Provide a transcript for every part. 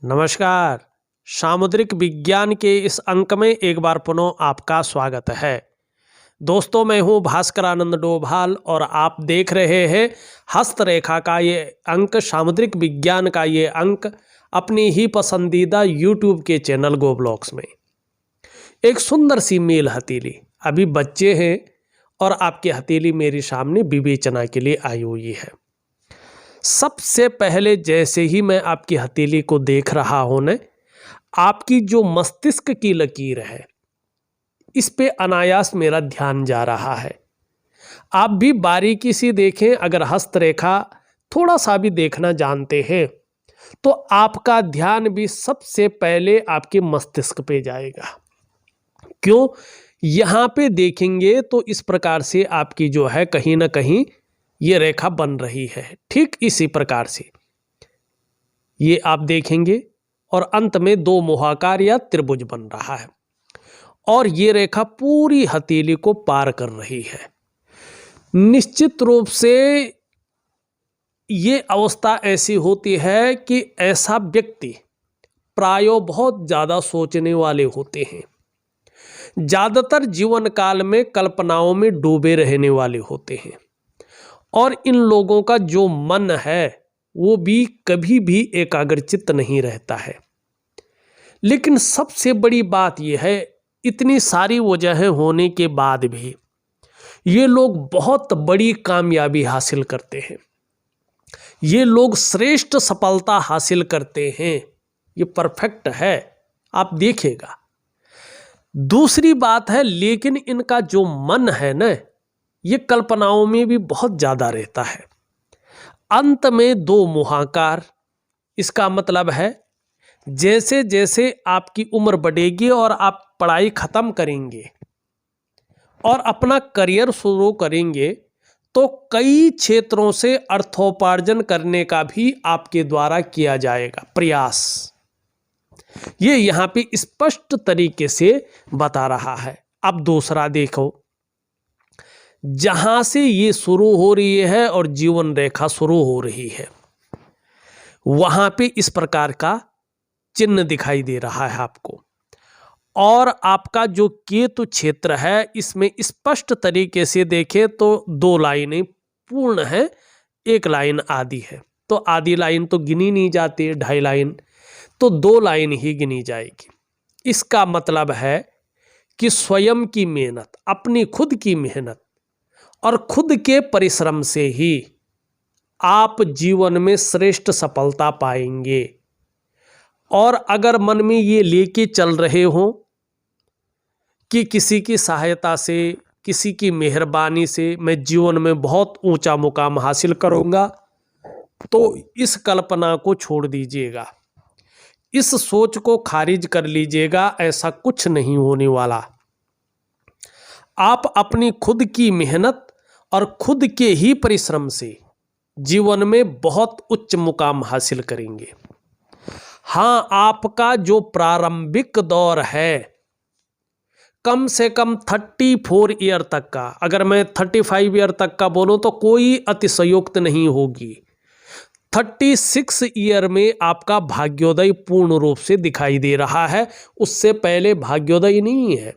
नमस्कार। सामुद्रिक विज्ञान के इस अंक में एक बार पुनः आपका स्वागत है। दोस्तों, मैं हूं भास्कर आनंद डोभाल और आप देख रहे हैं हस्तरेखा का ये अंक, सामुद्रिक विज्ञान का ये अंक अपनी ही पसंदीदा यूट्यूब के चैनल गो ब्लॉग्स में। एक सुंदर सी मेल हथेली, अभी बच्चे हैं और आपकी हथेली मेरे सामने विवेचना के लिए आई हुई है। सबसे पहले जैसे ही मैं आपकी हथेली को देख रहा हूं न, आपकी जो मस्तिष्क की लकीर है इस पे अनायास मेरा ध्यान जा रहा है। आप भी बारीकी से देखें, अगर हस्तरेखा थोड़ा सा भी देखना जानते हैं तो आपका ध्यान भी सबसे पहले आपके मस्तिष्क पे जाएगा। क्यों? यहाँ पे देखेंगे तो इस प्रकार से आपकी जो है कहीं ना कहीं ये रेखा बन रही है। ठीक इसी प्रकार से ये आप देखेंगे और अंत में दो मुहाकार या त्रिभुज बन रहा है और ये रेखा पूरी हथेली को पार कर रही है। निश्चित रूप से ये अवस्था ऐसी होती है कि ऐसा व्यक्ति प्रायों बहुत ज़्यादा सोचने वाले होते हैं, ज़्यादातर जीवन काल में कल्पनाओं में डूबे रहने वाले होते हैं और इन लोगों का जो मन है वो भी कभी भी एकाग्रचित्त नहीं रहता है। लेकिन सबसे बड़ी बात यह है, इतनी सारी वजहें होने के बाद भी ये लोग बहुत बड़ी कामयाबी हासिल करते हैं, ये लोग श्रेष्ठ सफलता हासिल करते हैं। ये परफेक्ट है, आप देखिएगा। दूसरी बात है, लेकिन इनका जो मन है ना, ये कल्पनाओं में भी बहुत ज़्यादा रहता है। अंत में दो मुहाकार, इसका मतलब है जैसे जैसे आपकी उम्र बढ़ेगी और आप पढ़ाई ख़त्म करेंगे और अपना करियर शुरू करेंगे तो कई क्षेत्रों से अर्थोपार्जन करने का भी आपके द्वारा किया जाएगा प्रयास। ये यहाँ पे स्पष्ट तरीके से बता रहा है। अब दूसरा देखो, जहां से ये शुरू हो रही है और जीवन रेखा शुरू हो रही है वहां पे इस प्रकार का चिन्ह दिखाई दे रहा है आपको। और आपका जो केतु क्षेत्र है इसमें स्पष्ट तरीके से देखें तो दो लाइनें पूर्ण है, एक लाइन आधी है। तो आधी लाइन तो गिनी नहीं जाती, 2.5 लाइन, तो 2 लाइन ही गिनी जाएगी। इसका मतलब है कि स्वयं की मेहनत, अपनी खुद की मेहनत और खुद के परिश्रम से ही आप जीवन में श्रेष्ठ सफलता पाएंगे। और अगर मन में ये लेके चल रहे हो कि किसी की सहायता से, किसी की मेहरबानी से मैं जीवन में बहुत ऊंचा मुकाम हासिल करूंगा, तो इस कल्पना को छोड़ दीजिएगा, इस सोच को खारिज कर लीजिएगा। ऐसा कुछ नहीं होने वाला। आप अपनी खुद की मेहनत और खुद के ही परिश्रम से जीवन में बहुत उच्च मुकाम हासिल करेंगे। हाँ, आपका जो प्रारंभिक दौर है कम से कम 34 ईयर तक का, अगर मैं 35 ईयर तक का बोलूं तो कोई अतिशयोक्त नहीं होगी, 36 ईयर में आपका भाग्योदय पूर्ण रूप से दिखाई दे रहा है। उससे पहले भाग्योदय नहीं है।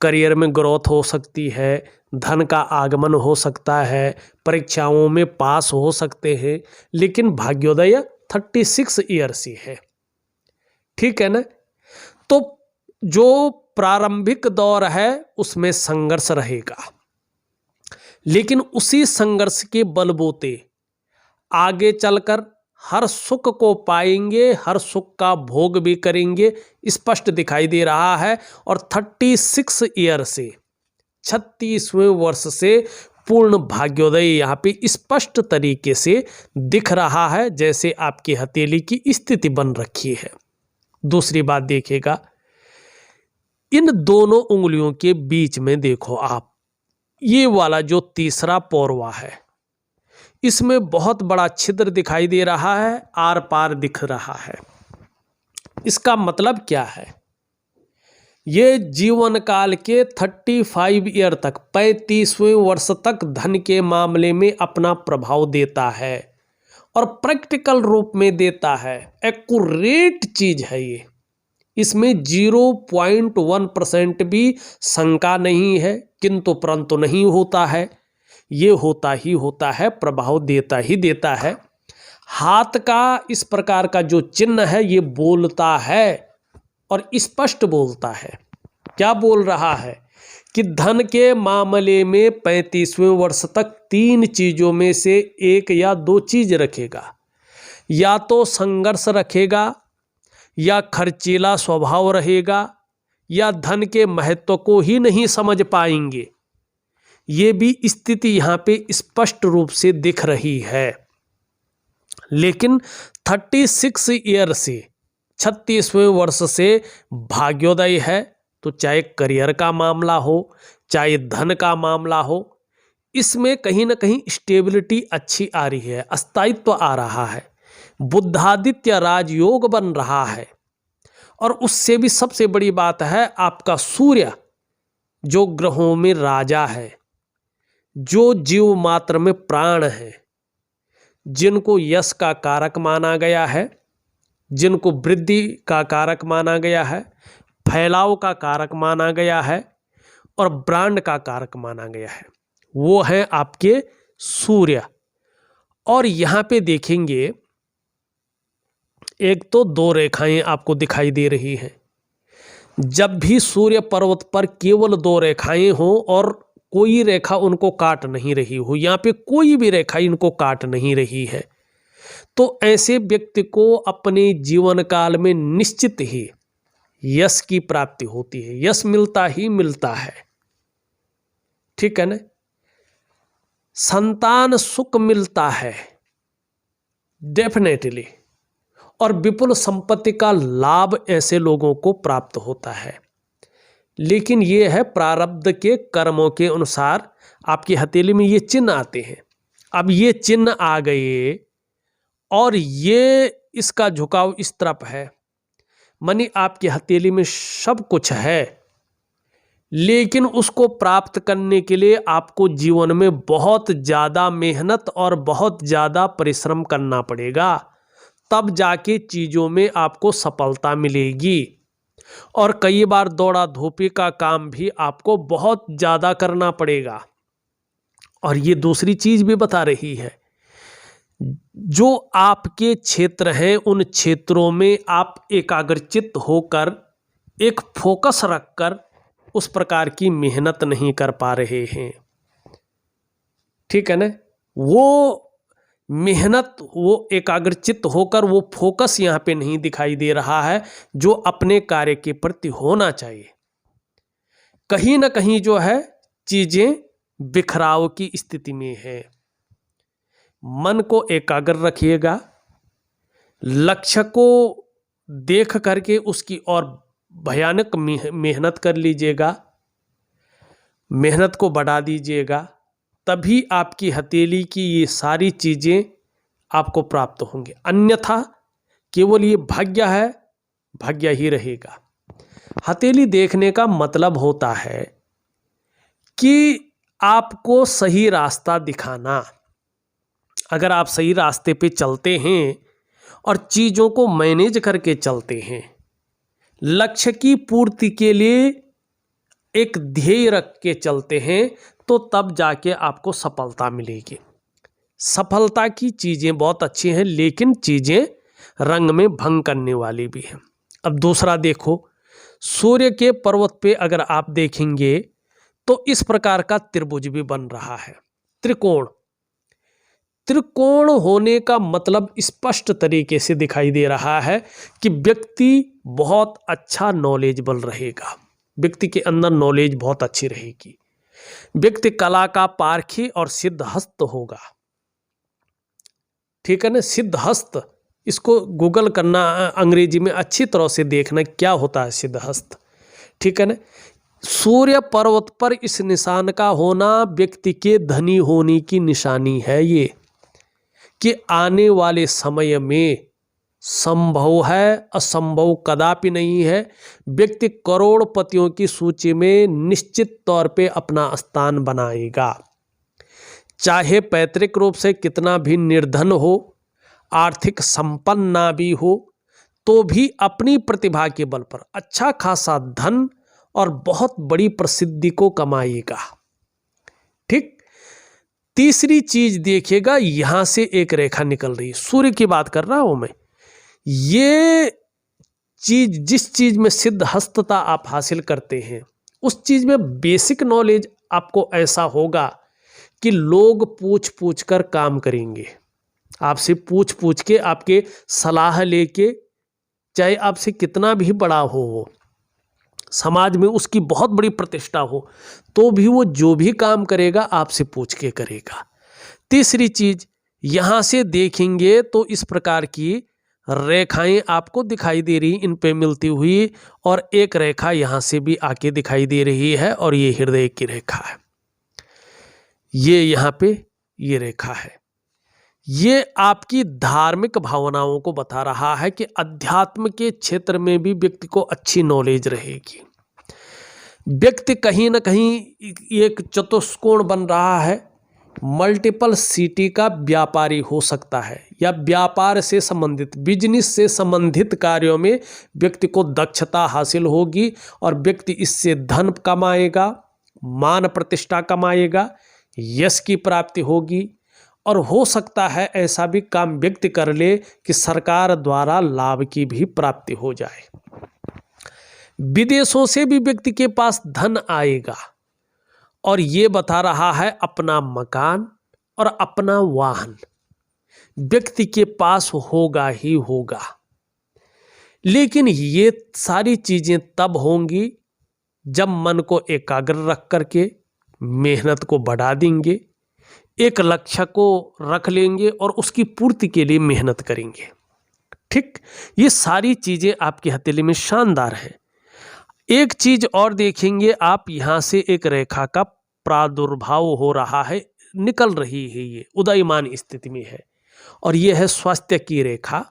करियर में ग्रोथ हो सकती है, धन का आगमन हो सकता है, परीक्षाओं में पास हो सकते हैं, लेकिन भाग्योदय 36 ईयर से है। ठीक है ना? तो जो प्रारंभिक दौर है उसमें संघर्ष रहेगा, लेकिन उसी संघर्ष के बलबूते आगे चलकर हर सुख को पाएंगे, हर सुख का भोग भी करेंगे, स्पष्ट दिखाई दे रहा है। और 36 ईयर से 36वें वर्ष से पूर्ण भाग्योदय यहाँ पे स्पष्ट तरीके से दिख रहा है, जैसे आपकी हथेली की स्थिति बन रखी है। दूसरी बात देखिएगा, इन दोनों उंगलियों के बीच में देखो आप, ये वाला जो तीसरा पौरवा है इसमें बहुत बड़ा छिद्र दिखाई दे रहा है, आर पार दिख रहा है। इसका मतलब क्या है? ये जीवन काल के 35 ईयर तक, 35वें वर्ष तक धन के मामले में अपना प्रभाव देता है और प्रैक्टिकल रूप में देता है। एक्यूरेट चीज है ये, इसमें 0.1% भी शंका नहीं है, किंतु परंतु नहीं होता है, ये होता ही होता है, प्रभाव देता ही देता है। हाथ का इस प्रकार का जो चिन्ह है ये बोलता है और स्पष्ट बोलता है। क्या बोल रहा है कि धन के मामले में 35वें वर्ष तक 3 चीजों में से एक या 2 चीज रखेगा, या तो संघर्ष रखेगा, या खर्चीला स्वभाव रहेगा, या धन के महत्व को ही नहीं समझ पाएंगे। ये भी स्थिति यहाँ पे स्पष्ट रूप से दिख रही है। लेकिन 36 ईयर से 36वें वर्ष से भाग्योदय है, तो चाहे करियर का मामला हो, चाहे धन का मामला हो, इसमें कहीं ना कहीं स्टेबिलिटी अच्छी आ रही है, स्थायित्व आ रहा है, बुद्धादित्य राजयोग बन रहा है। और उससे भी सबसे बड़ी बात है आपका सूर्य जो ग्रहों में राजा है, जो जीव मात्र में प्राण है, जिनको यश का कारक माना गया है, जिनको वृद्धि का कारक माना गया है, फैलाव का कारक माना गया है और ब्रांड का कारक माना गया है, वो है आपके सूर्य। और यहाँ पे देखेंगे एक तो 2 रेखाएं आपको दिखाई दे रही हैं। जब भी सूर्य पर्वत पर केवल 2 रेखाएं हो और कोई रेखा उनको काट नहीं रही हो, यहाँ पे कोई भी रेखा इनको काट नहीं रही है, तो ऐसे व्यक्ति को अपने जीवन काल में निश्चित ही यश की प्राप्ति होती है, यश मिलता ही मिलता है। ठीक है ना? संतान सुख मिलता है डेफिनेटली, और विपुल संपत्ति का लाभ ऐसे लोगों को प्राप्त होता है। लेकिन ये है प्रारब्ध के कर्मों के अनुसार आपकी हथेली में ये चिन्ह आते हैं। अब ये चिन्ह आ गए और ये इसका झुकाव इस तरफ है, मानी आपकी हथेली में सब कुछ है, लेकिन उसको प्राप्त करने के लिए आपको जीवन में बहुत ज़्यादा मेहनत और बहुत ज़्यादा परिश्रम करना पड़ेगा, तब जाके चीज़ों में आपको सफलता मिलेगी। और कई बार दौड़ा धूपी का काम भी आपको बहुत ज़्यादा करना पड़ेगा। और ये दूसरी चीज़ भी बता रही है, जो आपके क्षेत्र हैं उन क्षेत्रों में आप एकाग्रचित्त होकर एक फोकस रखकर उस प्रकार की मेहनत नहीं कर पा रहे हैं। ठीक है ना? वो मेहनत, वो एकाग्रचित्त होकर वो फोकस यहाँ पे नहीं दिखाई दे रहा है जो अपने कार्य के प्रति होना चाहिए। कहीं ना कहीं जो है चीजें बिखराव की स्थिति में है। मन को एकाग्र रखिएगा, लक्ष्य को देख करके उसकी ओर भयानक मेहनत कर लीजिएगा, मेहनत को बढ़ा दीजिएगा, तभी आपकी हथेली की ये सारी चीज़ें आपको प्राप्त होंगे। अन्यथा केवल ये भाग्य है, भाग्य ही रहेगा। हथेली देखने का मतलब होता है कि आपको सही रास्ता दिखाना। अगर आप सही रास्ते पे चलते हैं और चीज़ों को मैनेज करके चलते हैं, लक्ष्य की पूर्ति के लिए एक ध्येय रख के चलते हैं, तो तब जाके आपको सफलता मिलेगी। सफलता की चीज़ें बहुत अच्छी हैं, लेकिन चीज़ें रंग में भंग करने वाली भी हैं। अब दूसरा देखो, सूर्य के पर्वत पे अगर आप देखेंगे तो इस प्रकार का त्रिभुज भी बन रहा है, त्रिकोण। त्रिकोण होने का मतलब स्पष्ट तरीके से दिखाई दे रहा है कि व्यक्ति बहुत अच्छा नॉलेजेबल रहेगा, व्यक्ति के अंदर नॉलेज बहुत अच्छी रहेगी, व्यक्ति कला का पारखी और सिद्धहस्त होगा। ठीक है ना? सिद्धहस्त, इसको गूगल करना, अंग्रेजी में अच्छी तरह से देखना क्या होता है सिद्धहस्त। ठीक है ना? सूर्य पर्वत पर इस निशान का होना व्यक्ति के धनी होने की निशानी है, ये कि आने वाले समय में संभव है, असंभव कदापि नहीं है। व्यक्ति करोड़पतियों की सूची में निश्चित तौर पे अपना स्थान बनाएगा, चाहे पैतृक रूप से कितना भी निर्धन हो, आर्थिक संपन्न ना भी हो तो भी अपनी प्रतिभा के बल पर अच्छा खासा धन और बहुत बड़ी प्रसिद्धि को कमाएगा। ठीक। तीसरी चीज देखिएगा, यहां से एक रेखा निकल रही है, सूर्य की बात कर रहा हूं मैं। ये चीज, जिस चीज में सिद्ध हस्तता आप हासिल करते हैं उस चीज में बेसिक नॉलेज आपको ऐसा होगा कि लोग पूछ पूछ कर काम करेंगे, आपसे पूछ पूछ के, आपके सलाह लेके, चाहे आपसे कितना भी बड़ा हो वो, समाज में उसकी बहुत बड़ी प्रतिष्ठा हो, तो भी वो जो भी काम करेगा आपसे पूछ के करेगा। तीसरी चीज यहां से देखेंगे तो इस प्रकार की रेखाएं आपको दिखाई दे रही, इन पे मिलती हुई, और एक रेखा यहां से भी आके दिखाई दे रही है, और ये हृदय की रेखा है। ये यहां पे ये रेखा है, ये आपकी धार्मिक भावनाओं को बता रहा है कि अध्यात्म के क्षेत्र में भी व्यक्ति को अच्छी नॉलेज रहेगी। व्यक्ति कहीं ना कहीं एक चतुष्कोण बन रहा है, मल्टीपल सिटी का व्यापारी हो सकता है, या व्यापार से संबंधित, बिजनेस से संबंधित कार्यों में व्यक्ति को दक्षता हासिल होगी और व्यक्ति इससे धन कमाएगा, मान प्रतिष्ठा कमाएगा, यश की प्राप्ति होगी, और हो सकता है ऐसा भी काम व्यक्ति कर ले कि सरकार द्वारा लाभ की भी प्राप्ति हो जाए। विदेशों से भी व्यक्ति के पास धन आएगा, और ये बता रहा है अपना मकान और अपना वाहन व्यक्ति के पास होगा ही होगा। लेकिन ये सारी चीजें तब होंगी जब मन को एकाग्र रख करके मेहनत को बढ़ा देंगे, एक लक्ष्य को रख लेंगे और उसकी पूर्ति के लिए मेहनत करेंगे। ठीक, ये सारी चीजें आपकी हथेली में शानदार हैं। एक चीज और देखेंगे आप, यहां से एक रेखा का प्रादुर्भाव हो रहा है, निकल रही है, ये उदयमान स्थिति में है, और ये है स्वास्थ्य की रेखा,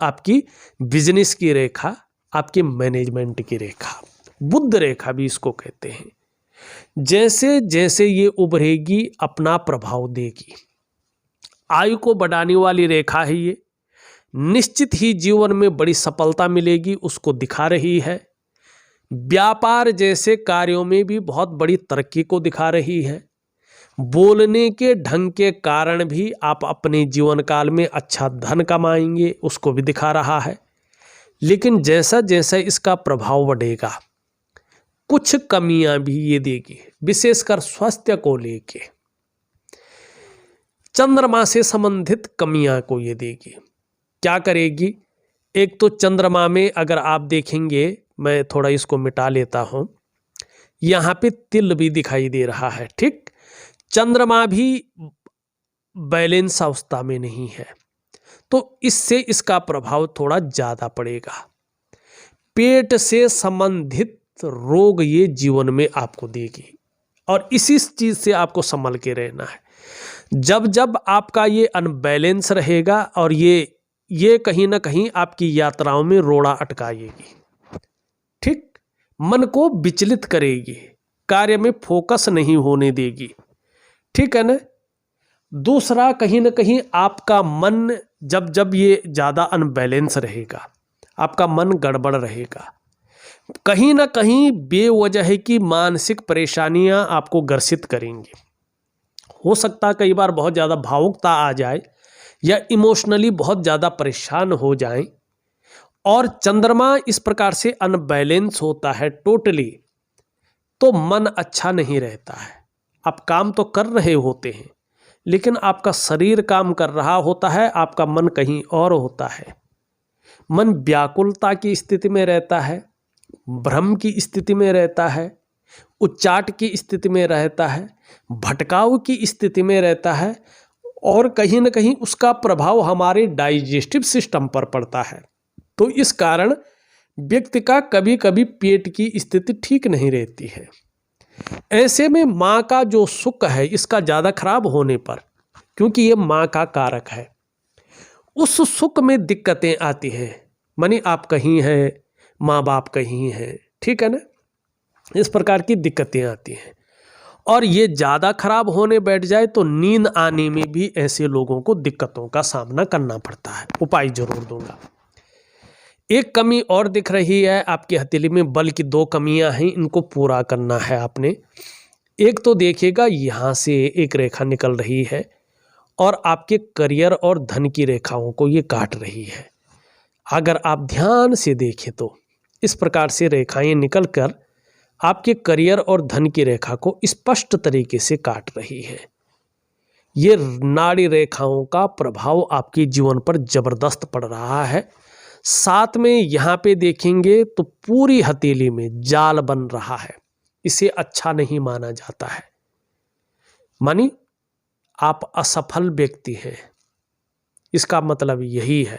आपकी बिजनेस की रेखा, आपके मैनेजमेंट की रेखा, बुध रेखा भी इसको कहते हैं। जैसे जैसे ये उभरेगी अपना प्रभाव देगी, आयु को बढ़ाने वाली रेखा है ये, निश्चित ही जीवन में बड़ी सफलता मिलेगी उसको दिखा रही है। व्यापार जैसे कार्यों में भी बहुत बड़ी तरक्की को दिखा रही है। बोलने के ढंग के कारण भी आप अपने जीवन काल में अच्छा धन कमाएंगे, उसको भी दिखा रहा है। लेकिन जैसा जैसा इसका प्रभाव बढ़ेगा कुछ कमियां भी ये देगी, विशेषकर स्वास्थ्य को लेके, चंद्रमा से संबंधित कमियां को ये देगी। क्या करेगी? एक तो चंद्रमा में अगर आप देखेंगे, मैं थोड़ा इसको मिटा लेता हूं, यहां पे तिल भी दिखाई दे रहा है। ठीक, चंद्रमा भी बैलेंस अवस्था में नहीं है, तो इससे इसका प्रभाव थोड़ा ज्यादा पड़ेगा। पेट से संबंधित रोग ये जीवन में आपको देगी, और इसी चीज से आपको संभल के रहना है। जब जब आपका ये अनबैलेंस रहेगा और ये कहीं ना कहीं आपकी यात्राओं में रोड़ा अटकाएगी। ठीक, मन को विचलित करेगी, कार्य में फोकस नहीं होने देगी। ठीक है ना। दूसरा, कहीं ना कहीं आपका मन जब जब ये ज्यादा अनबैलेंस रहेगा, आपका मन गड़बड़ रहेगा, कहीं ना कहीं बेवजह की मानसिक परेशानियां आपको ग्रसित करेंगी। हो सकता है कई बार बहुत ज़्यादा भावुकता आ जाए या इमोशनली बहुत ज़्यादा परेशान हो जाएं, और चंद्रमा इस प्रकार से अनबैलेंस होता है टोटली, तो मन अच्छा नहीं रहता है। आप काम तो कर रहे होते हैं लेकिन आपका शरीर काम कर रहा होता है, आपका मन कहीं और होता है। मन व्याकुलता की स्थिति में रहता है, भ्रम की स्थिति में रहता है, उच्चाट की स्थिति में रहता है, भटकाव की स्थिति में रहता है, और कहीं ना कहीं उसका प्रभाव हमारे डाइजेस्टिव सिस्टम पर पड़ता है। तो इस कारण व्यक्ति का कभी कभी पेट की स्थिति ठीक नहीं रहती है। ऐसे में माँ का जो सुख है इसका ज़्यादा खराब होने पर, क्योंकि ये माँ का कारक है, उस सुख में दिक्कतें आती हैं। मानी आप कहीं हैं, माँ बाप कहीं हैं, ठीक है ना, इस प्रकार की दिक्कतें आती हैं। और ये ज़्यादा खराब होने बैठ जाए तो नींद आने में भी ऐसे लोगों को दिक्कतों का सामना करना पड़ता है। उपाय जरूर दूंगा। एक कमी और दिख रही है आपकी हथेली में, बल्कि 2 कमियां हैं, इनको पूरा करना है आपने। एक तो देखिएगा यहाँ से एक रेखा निकल रही है और आपके करियर और धन की रेखाओं को ये काट रही है। अगर आप ध्यान से देखें तो इस प्रकार से रेखाएं निकलकर आपके करियर और धन की रेखा को स्पष्ट तरीके से काट रही है। ये नाड़ी रेखाओं का प्रभाव आपके जीवन पर जबरदस्त पड़ रहा है। साथ में यहाँ पे देखेंगे तो पूरी हथेली में जाल बन रहा है। इसे अच्छा नहीं माना जाता है, मानी आप असफल व्यक्ति हैं। इसका मतलब यही है,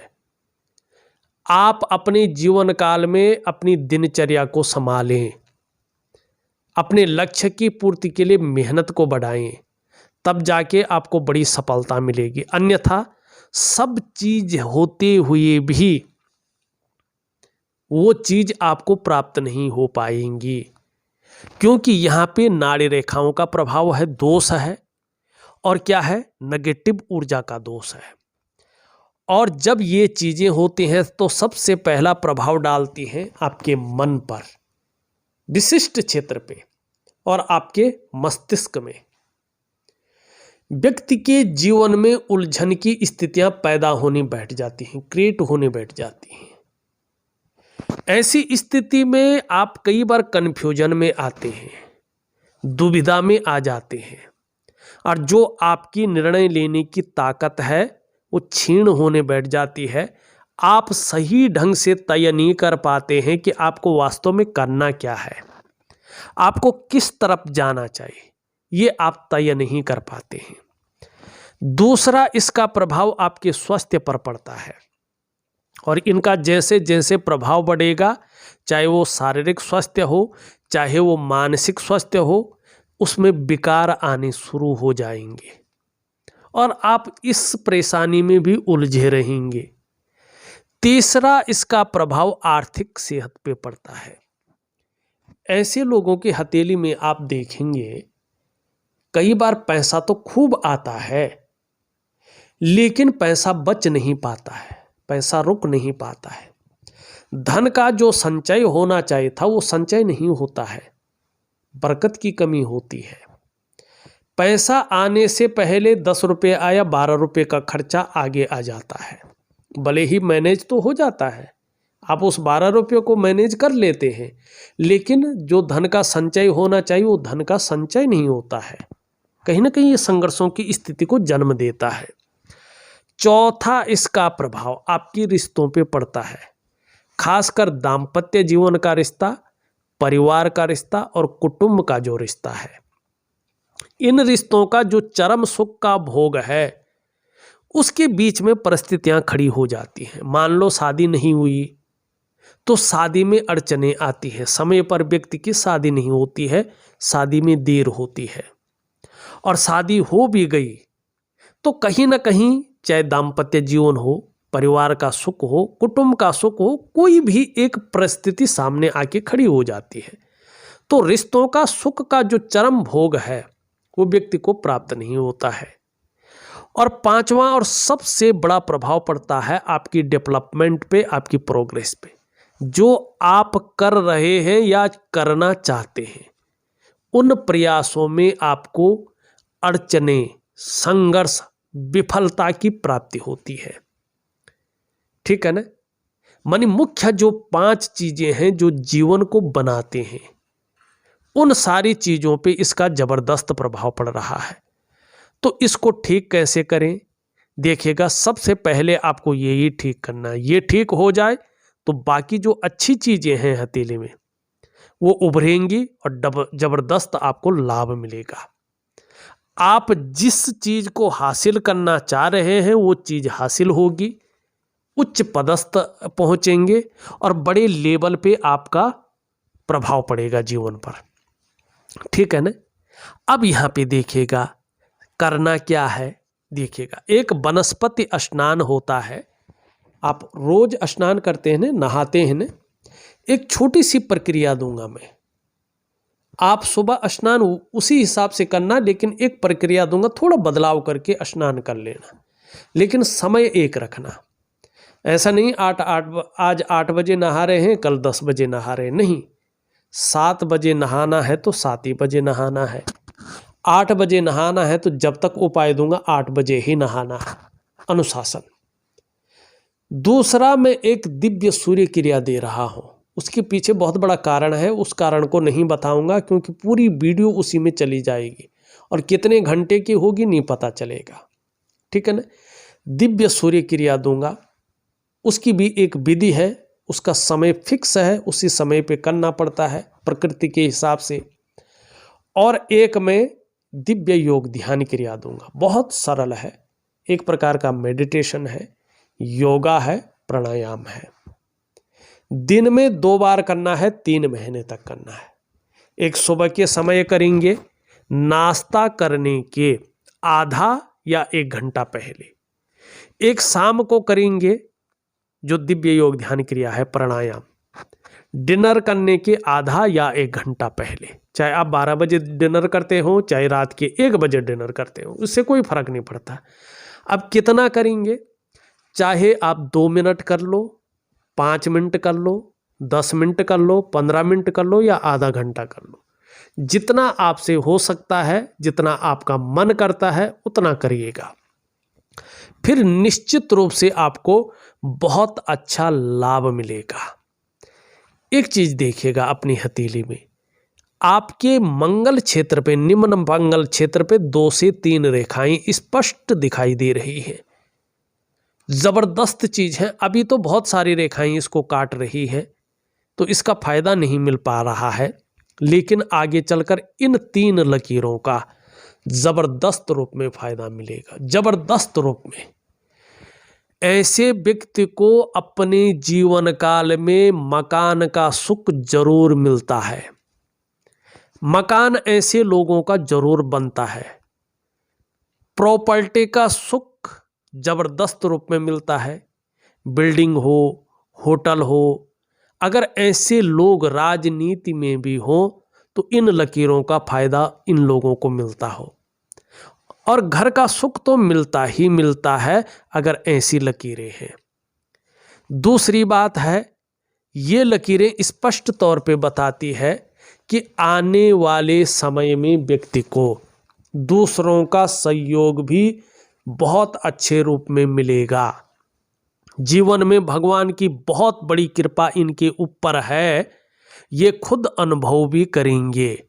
आप अपने जीवन काल में अपनी दिनचर्या को संभालें, अपने लक्ष्य की पूर्ति के लिए मेहनत को बढ़ाएं, तब जाके आपको बड़ी सफलता मिलेगी। अन्यथा सब चीज होते हुए भी वो चीज आपको प्राप्त नहीं हो पाएंगी, क्योंकि यहाँ पे नाड़ी रेखाओं का प्रभाव है, दोष है, और क्या है, नेगेटिव ऊर्जा का दोष है। और जब ये चीजें होती हैं तो सबसे पहला प्रभाव डालती हैं आपके मन पर, विशिष्ट क्षेत्र पे और आपके मस्तिष्क में। व्यक्ति के जीवन में उलझन की स्थितियां पैदा होने बैठ जाती हैं, क्रिएट होने बैठ जाती हैं। ऐसी स्थिति में आप कई बार कन्फ्यूजन में आते हैं, दुविधा में आ जाते हैं, और जो आपकी निर्णय लेने की ताकत है वो क्षीण होने बैठ जाती है। आप सही ढंग से तय नहीं कर पाते हैं कि आपको वास्तव में करना क्या है, आपको किस तरफ जाना चाहिए, ये आप तय नहीं कर पाते हैं। दूसरा, इसका प्रभाव आपके स्वास्थ्य पर पड़ता है, और इनका जैसे जैसे प्रभाव बढ़ेगा, चाहे वो शारीरिक स्वास्थ्य हो चाहे वो मानसिक स्वास्थ्य हो, उसमें विकार आने शुरू हो जाएंगे और आप इस परेशानी में भी उलझे रहेंगे। तीसरा, इसका प्रभाव आर्थिक सेहत पे पड़ता है। ऐसे लोगों की हथेली में आप देखेंगे कई बार पैसा तो खूब आता है, लेकिन पैसा बच नहीं पाता है, पैसा रुक नहीं पाता है। धन का जो संचय होना चाहिए था वो संचय नहीं होता है, बरकत की कमी होती है। पैसा आने से पहले 10 रुपये आया 12 रुपये का खर्चा आगे आ जाता है। भले ही मैनेज तो हो जाता है, आप उस 12 रुपये को मैनेज कर लेते हैं, लेकिन जो धन का संचय होना चाहिए वो धन का संचय नहीं होता है। कहीं ना कहीं ये संघर्षों की स्थिति को जन्म देता है। चौथा, इसका प्रभाव आपकी रिश्तों पे पड़ता है, खासकर दाम्पत्य जीवन का रिश्ता, परिवार का रिश्ता और कुटुंब का जो रिश्ता है। इन रिश्तों का जो चरम सुख का भोग है उसके बीच में परिस्थितियां खड़ी हो जाती हैं। मान लो शादी नहीं हुई तो शादी में अड़चनें आती हैं, समय पर व्यक्ति की शादी नहीं होती है, शादी में देर होती है, और शादी हो भी गई तो कहीं ना कहीं, चाहे दाम्पत्य जीवन हो, परिवार का सुख हो, कुटुंब का सुख हो, कोई भी एक परिस्थिति सामने आके खड़ी हो जाती है, तो रिश्तों का सुख का जो चरम भोग है वो व्यक्ति को प्राप्त नहीं होता है। और पांचवा और सबसे बड़ा प्रभाव पड़ता है आपकी डेवलपमेंट पे, आपकी प्रोग्रेस पे। जो आप कर रहे हैं या करना चाहते हैं उन प्रयासों में आपको अड़चनें, संघर्ष, विफलता की प्राप्ति होती है। ठीक है ना? मानी मुख्य जो 5 चीजें हैं जो जीवन को बनाते हैं, उन सारी चीजों पे इसका जबरदस्त प्रभाव पड़ रहा है। तो इसको ठीक कैसे करें? देखिएगा, सबसे पहले आपको यही ठीक करना है। ये ठीक हो जाए तो बाकी जो अच्छी चीजें हैं हथेली में वो उभरेंगी और जबरदस्त आपको लाभ मिलेगा। आप जिस चीज को हासिल करना चाह रहे हैं वो चीज हासिल होगी, उच्च पदस्थ पहुंचेंगे और बड़े लेवल पे आपका प्रभाव पड़ेगा जीवन पर। ठीक है ना? अब यहाँ पे देखिएगा करना क्या है। देखिएगा, एक वनस्पति स्नान होता है, आप रोज स्नान करते हैं ना, नहाते हैं ना। एक छोटी सी प्रक्रिया दूंगा मैं, आप सुबह स्नान उसी हिसाब से करना, लेकिन एक प्रक्रिया दूंगा, थोड़ा बदलाव करके स्नान कर लेना, लेकिन समय एक रखना। ऐसा नहीं आज 8 बजे नहा रहे हैं, कल 10 बजे नहा रहे हैं, नहीं। 7 बजे नहाना है तो 7 ही बजे नहाना है, 8 बजे नहाना है तो जब तक उपाय दूंगा 8 बजे ही नहाना है। अनुशासन। दूसरा, मैं एक दिव्य सूर्य क्रिया दे रहा हूं, उसके पीछे बहुत बड़ा कारण है, उस कारण को नहीं बताऊंगा क्योंकि पूरी वीडियो उसी में चली जाएगी और कितने घंटे की होगी नहीं पता चलेगा, ठीक है ना। दिव्य सूर्य क्रिया दूंगा, उसकी भी एक विधि है, उसका समय फिक्स है, उसी समय पे करना पड़ता है प्रकृति के हिसाब से। और एक मैं दिव्य योग ध्यान क्रिया दूंगा, बहुत सरल है, एक प्रकार का मेडिटेशन है, योगा है, प्राणायाम है। दिन में 2 बार करना है, 3 महीने तक करना है। एक सुबह के समय करेंगे, नाश्ता करने के आधा या 1 घंटा पहले। एक शाम को करेंगे जो दिव्य योग ध्यान क्रिया है, प्राणायाम, डिनर करने के आधा या 1 घंटा पहले। चाहे आप 12 बजे डिनर करते हो, चाहे रात के 1 बजे डिनर करते हो, उससे कोई फर्क नहीं पड़ता। अब कितना करेंगे, चाहे आप 2 मिनट कर लो, 5 मिनट कर लो, 10 मिनट कर लो, 15 मिनट कर लो या आधा घंटा कर लो, जितना आपसे हो सकता है, जितना आपका मन करता है उतना करिएगा। फिर निश्चित रूप से आपको बहुत अच्छा लाभ मिलेगा। एक चीज देखिएगा अपनी हथेली में, आपके मंगल क्षेत्र पे, निम्न मंगल क्षेत्र पे 2 से 3 रेखाएं स्पष्ट दिखाई दे रही है। जबरदस्त चीज है। अभी तो बहुत सारी रेखाएं इसको काट रही है तो इसका फायदा नहीं मिल पा रहा है, लेकिन आगे चलकर इन 3 लकीरों का जबरदस्त रूप में फायदा मिलेगा, जबरदस्त रूप में। ऐसे व्यक्ति को अपने जीवन काल में मकान का सुख जरूर मिलता है, मकान ऐसे लोगों का जरूर बनता है, प्रॉपर्टी का सुख जबरदस्त रूप में मिलता है, बिल्डिंग हो, होटल हो। अगर ऐसे लोग राजनीति में भी हो तो इन लकीरों का फायदा इन लोगों को मिलता हो, और घर का सुख तो मिलता ही मिलता है अगर ऐसी लकीरें हैं। दूसरी बात है, ये लकीरें स्पष्ट तौर पे बताती है कि आने वाले समय में व्यक्ति को दूसरों का सहयोग भी बहुत अच्छे रूप में मिलेगा। जीवन में भगवान की बहुत बड़ी कृपा इनके ऊपर है, ये खुद अनुभव भी करेंगे।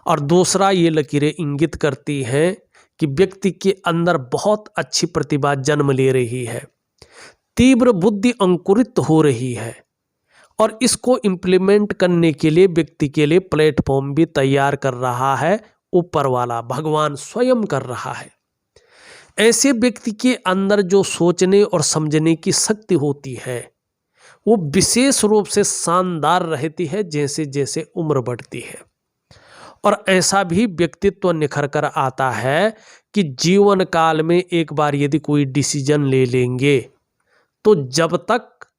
और दूसरा, ये लकीरें इंगित करती हैं कि व्यक्ति के अंदर बहुत अच्छी प्रतिभा जन्म ले रही है, तीव्र बुद्धि अंकुरित हो रही है, और इसको इम्प्लीमेंट करने के लिए व्यक्ति के लिए प्लेटफॉर्म भी तैयार कर रहा है, ऊपर वाला भगवान स्वयं कर रहा है। ऐसे व्यक्ति के अंदर जो सोचने और समझने की शक्ति होती है वो विशेष रूप से शानदार रहती है जैसे जैसे उम्र बढ़ती है। और ऐसा भी व्यक्तित्व निखर कर आता है कि जीवन काल में एक बार यदि कोई डिसीजन ले लेंगे तो जब तक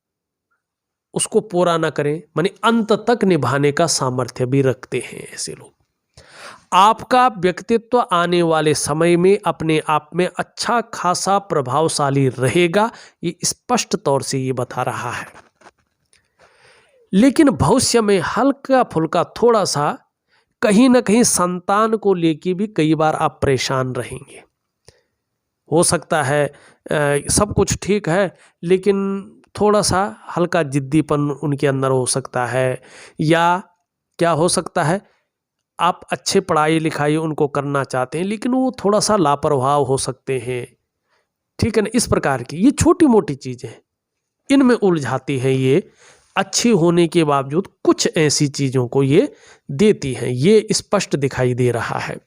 उसको पूरा ना करें, माने अंत तक निभाने का सामर्थ्य भी रखते हैं ऐसे लोग। आपका व्यक्तित्व आने वाले समय में अपने आप में अच्छा खासा प्रभावशाली रहेगा, ये स्पष्ट तौर से ये बता रहा है। लेकिन भविष्य में हल्का फुल्का थोड़ा सा कहीं ना कहीं संतान को लेके भी कई बार आप परेशान रहेंगे। हो सकता है सब कुछ ठीक है लेकिन थोड़ा सा हल्का जिद्दीपन उनके अंदर हो सकता है, या क्या हो सकता है आप अच्छे पढ़ाई लिखाई उनको करना चाहते हैं लेकिन वो थोड़ा सा लापरवाह हो सकते हैं, ठीक है ना। इस प्रकार की ये छोटी मोटी चीज़ें इनमें उलझाती हैं, ये अच्छी होने के बावजूद कुछ ऐसी चीज़ों को ये देती हैं, ये स्पष्ट दिखाई दे रहा है।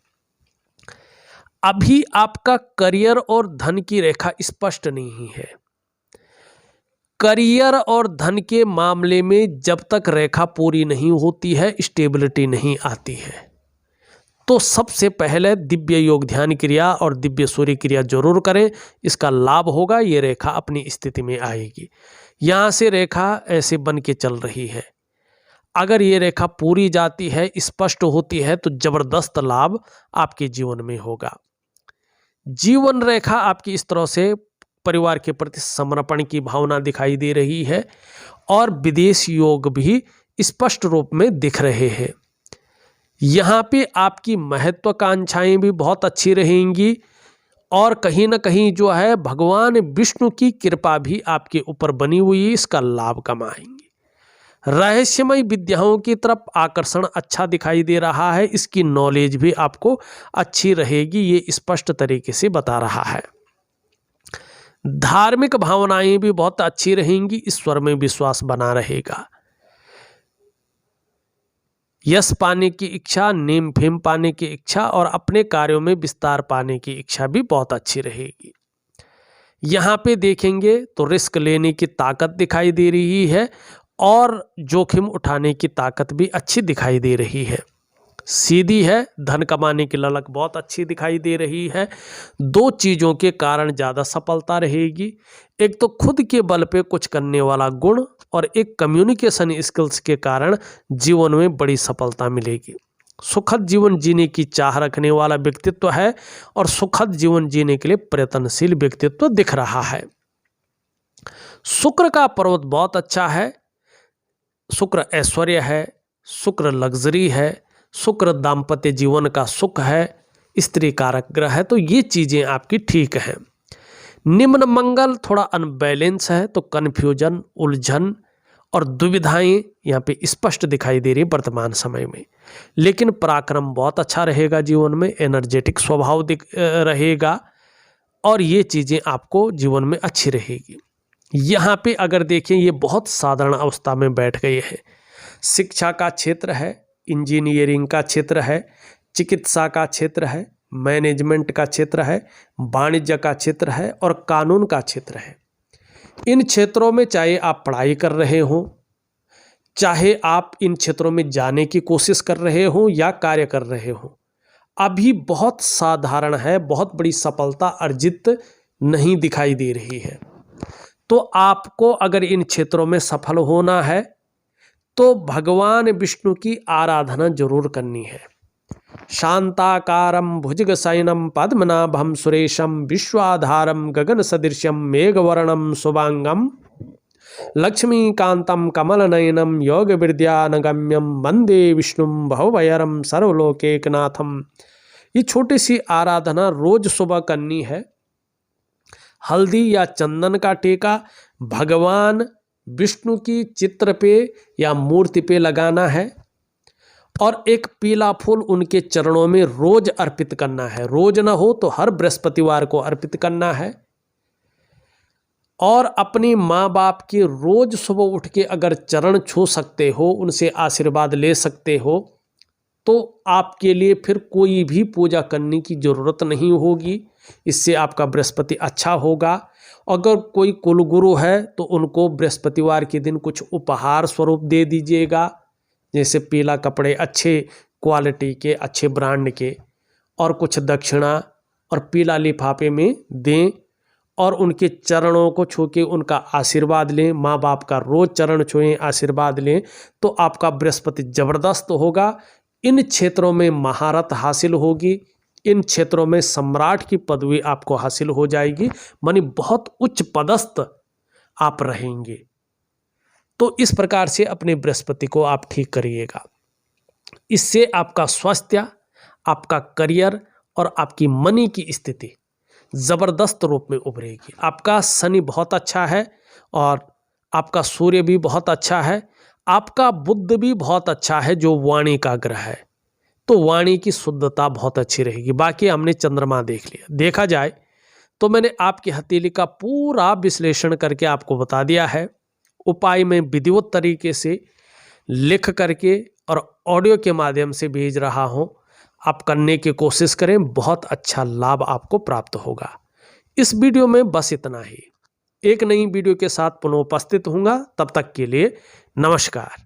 अभी आपका करियर और धन की रेखा स्पष्ट नहीं है। करियर और धन के मामले में जब तक रेखा पूरी नहीं होती है, स्टेबिलिटी नहीं आती है, तो सबसे पहले दिव्य योग ध्यान क्रिया और दिव्य सूर्य क्रिया जरूर करें, इसका लाभ होगा। ये रेखा अपनी स्थिति में आएगी। यहाँ से रेखा ऐसे बन के चल रही है, अगर ये रेखा पूरी जाती है, स्पष्ट होती है, तो जबरदस्त लाभ आपके जीवन में होगा। जीवन रेखा आपकी इस तरह से परिवार के प्रति समर्पण की भावना दिखाई दे रही है और विदेश योग भी स्पष्ट रूप में दिख रहे हैं। यहाँ पे आपकी महत्वाकांक्षाएं भी बहुत अच्छी रहेंगी और कहीं ना कहीं जो है भगवान विष्णु की कृपा भी आपके ऊपर बनी हुई है, इसका लाभ कमाएंगे। रहस्यमय विद्याओं की तरफ आकर्षण अच्छा दिखाई दे रहा है, इसकी नॉलेज भी आपको अच्छी रहेगी, ये स्पष्ट तरीके से बता रहा है। धार्मिक भावनाएं भी बहुत अच्छी रहेंगी, ईश्वर में विश्वास बना रहेगा। यश पाने की इच्छा, नेम फेम पाने की इच्छा और अपने कार्यों में विस्तार पाने की इच्छा भी बहुत अच्छी रहेगी। यहाँ पे देखेंगे तो रिस्क लेने की ताकत दिखाई दे रही है और जोखिम उठाने की ताकत भी अच्छी दिखाई दे रही है। सीधी है, धन कमाने की ललक बहुत अच्छी दिखाई दे रही है। दो चीज़ों के कारण ज़्यादा सफलता रहेगी, एक तो खुद के बल पे कुछ करने वाला गुण और एक कम्युनिकेशन स्किल्स के कारण जीवन में बड़ी सफलता मिलेगी। सुखद जीवन जीने की चाह रखने वाला व्यक्तित्व है और सुखद जीवन जीने के लिए प्रयत्नशील व्यक्तित्व दिख रहा है। शुक्र का पर्वत बहुत अच्छा है, शुक्र ऐश्वर्य है, शुक्र लग्जरी है, शुक्र दाम्पत्य जीवन का सुख है, स्त्री कारक ग्रह है, तो ये चीज़ें आपकी ठीक हैं। निम्न मंगल थोड़ा अनबैलेंस है, तो कन्फ्यूजन, उलझन और दुविधाएं यहाँ पे स्पष्ट दिखाई दे रही वर्तमान समय में। लेकिन पराक्रम बहुत अच्छा रहेगा, जीवन में एनर्जेटिक स्वभाव रहेगा और ये चीज़ें आपको जीवन में अच्छी रहेगी। यहाँ पे अगर देखें ये बहुत साधारण अवस्था में बैठ गए हैं। शिक्षा का क्षेत्र है, इंजीनियरिंग का क्षेत्र है, चिकित्सा का क्षेत्र है, मैनेजमेंट का क्षेत्र है, वाणिज्य का क्षेत्र है और कानून का क्षेत्र है। इन क्षेत्रों में चाहे आप पढ़ाई कर रहे हों, चाहे आप इन क्षेत्रों में जाने की कोशिश कर रहे हों या कार्य कर रहे हों, अभी बहुत साधारण है, बहुत बड़ी सफलता अर्जित नहीं दिखाई दे रही है। तो आपको अगर इन क्षेत्रों में सफल होना है तो भगवान विष्णु की आराधना जरूर करनी है। शांताकारं भुजगशयनं पद्मनाभं सुरेशं विश्वाधारं गगन सदृशं मेघवर्णं शुभांगं लक्ष्मीकांतं कमलनयनं योगविद्यानगम्यं वंदे विष्णुं भवभयहरं सर्वलोकैकनाथं। ये छोटी सी आराधना रोज सुबह करनी है। हल्दी या चंदन का टीका भगवान विष्णु की चित्र पे या मूर्ति पे लगाना है और एक पीला फूल उनके चरणों में रोज अर्पित करना है। रोज ना हो तो हर बृहस्पतिवार को अर्पित करना है। और अपनी माँ बाप के रोज सुबह उठ के अगर चरण छू सकते हो, उनसे आशीर्वाद ले सकते हो, तो आपके लिए फिर कोई भी पूजा करने की ज़रूरत नहीं होगी। इससे आपका बृहस्पति अच्छा होगा। अगर कोई कुलगुरु है तो उनको बृहस्पतिवार के दिन कुछ उपहार स्वरूप दे दीजिएगा, जैसे पीला कपड़े अच्छे क्वालिटी के, अच्छे ब्रांड के, और कुछ दक्षिणा और पीला लिफाफे में दें और उनके चरणों को छू के उनका आशीर्वाद लें। माँ बाप का रोज चरण छुएं, आशीर्वाद लें, तो आपका बृहस्पति जबरदस्त होगा। इन क्षेत्रों में महारत हासिल होगी, इन क्षेत्रों में सम्राट की पदवी आपको हासिल हो जाएगी, मानी बहुत उच्च पदस्थ आप रहेंगे। तो इस प्रकार से अपने बृहस्पति को आप ठीक करिएगा। इससे आपका स्वास्थ्य, आपका करियर और आपकी मनी की स्थिति जबरदस्त रूप में उभरेगी। आपका शनि बहुत अच्छा है और आपका सूर्य भी बहुत अच्छा है, आपका बुध भी बहुत अच्छा है जो वाणी का ग्रह है, तो वाणी की शुद्धता बहुत अच्छी रहेगी। बाकी हमने चंद्रमा देख लिया। देखा जाए तो मैंने आपकी हथेली का पूरा विश्लेषण करके आपको बता दिया है। उपाय में विधिवत तरीके से लिख करके और ऑडियो के माध्यम से भेज रहा हूँ, आप करने की कोशिश करें, बहुत अच्छा लाभ आपको प्राप्त होगा। इस वीडियो में बस इतना ही। एक नई वीडियो के साथ पुनः उपस्थित होऊंगा, तब तक के लिए नमस्कार।